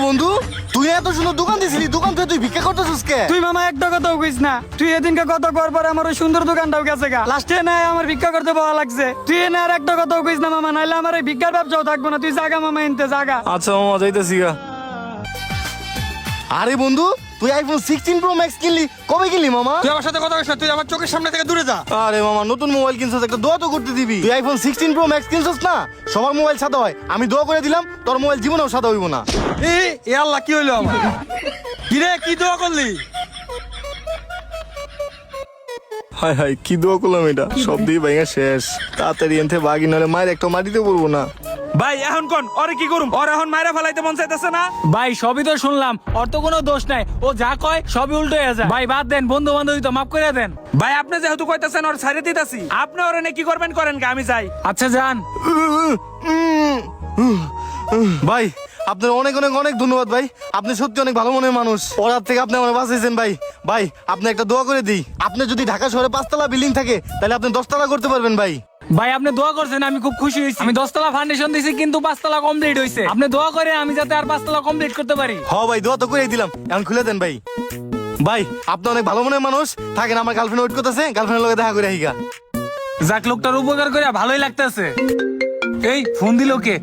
বন্ধু তুই এত সুন্দর দোকান দিছিলি, দোকান থেকে তুই ভিক্ষা করতেছিস কে? তুই মামা একটা কথাও কইস না। তুই এদিনকে কত কর পর আমার ওই সুন্দর দোকানটাও গেছে গা। লাস্টে না আমার ভিক্ষা করতে পাওয়া লাগছে। তুই এনে আর একটা কথাও কইস না মামা, নাইলে আমার এই ভিক্ষার ব্যবসাও থাকবো না। তুই জাগা মামা, এনতে জাগা। আচ্ছা মামা যাইতেছি গা। আরে বন্ধু তুই আইফোন 16 প্রো ম্যাক্স কিনলি, কবে কিনলি মামা? তুই আমার সাথে কথা কইস না, তুই আমার চোখের সামনে থেকে দূরে যা। আরে মামা নতুন মোবাইল কিনছস, একটা দোয়া তো করতে দিবি। তুই আইফোন 16 প্রো ম্যাক্স কিনছস না, সবার মোবাইল সাদা হয়, আমি দোয়া করে দিলাম তোর মোবাইল জীবনেও সাদা হইব না। এ আল্লাহ, কি হইলো আমার? কি রে, কি দোয়া করলি? হাই হাই কি দোয়া করলাম, এটা সব দিয়ে ভাঙা শেষ। তাড়াতাড়ি এনতে বাগি নাহলে মায়ের একটা মাটিতে পড়বো না। ভাই এখন কোন ওরে কি করুম? ওর এখন মাইরা ফেলাইতে মন চাইতেছে না? ভাই সবই তো শুনলাম, ওর তো কোনো দোষ নাই। ও যা কয় সবই উল্টো হয়ে যায়। ভাই বাদ দেন, বন্ধু বান্ধবী তো মাফ করে দেন। ভাই আপনি যেহেতু কইতাছেন ওর ছাড়ে দিতাছি, আপনি ওরে নে কি করবেন করেন, কে আমি যাই। আচ্ছা যান। ভাই আপনার অনেক অনেক অনেক ধন্যবাদ ভাই, আপনি সত্যি অনেক ভালো মনের মানুষ। ওর হাত থেকে আপনি আমার বাঁচিয়েছেন ভাই। ভাই আপনি একটা দোয়া করে দিই, আপনি যদি ঢাকা শহরে 5 তলা বিল্ডিং থাকে তাহলে আপনি 10 তলা করতে পারবেন ভাই। ভাই আপনি দোয়া করছেন, আমি খুব খুশি হয়েছি। আমি 10 তলা ফাউন্ডেশন দিছি কিন্তু 5 তলা কমপ্লিট হয়েছে। আপনি দোয়া করে আমি যাতে আর 5 তলা কমপ্লিট করতে পারি। হ ভাই দোয়া তো করেই দিলাম, এখন খুলে দেন ভাই। ভাই আপনি অনেক ভালো মনের মানুষ, থাকেন আমার গার্লফ্রেন্ড ওয়েট করতেছে, গার্লফ্রেন্ডের লগে দেখা করে আইগা। যাক লোকটার উপকার করে ভালোই লাগতেছে। এই ফোন দিল কে?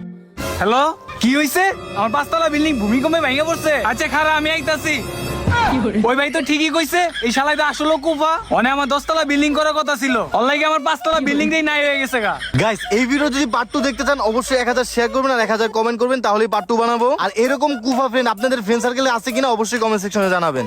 হ্যালো, কি হইছে? আমার 5 তলা বিল্ডিং ভূমিকম্পে ভেঙে পড়ছে। আচ্ছা খারা, আমি আইতাছি। ওই ভাই তো ঠিকই কইছে, এই শালাই তো আসলে কুফা। অনে আমার 10 তলা বিল্ডিং করার কথা ছিল, অনলাইনে আমার 5 তলা বিল্ডিং টাই নাই হয়ে গেছে গা। গাইস এই ভিডিও যদি পার্ট 2 দেখতে চান অবশ্যই 1000 শেয়ার করবেন আর 1000 কমেন্ট করবেন, তাহলেই পার্ট 2 বানাবো। আর এরকম কুফা ফ্রেন্ড আপনাদের ফ্রেন্ড সার্কেলে আছে কিনা অবশ্যই কমেন্ট সেকশনে জানাবেন।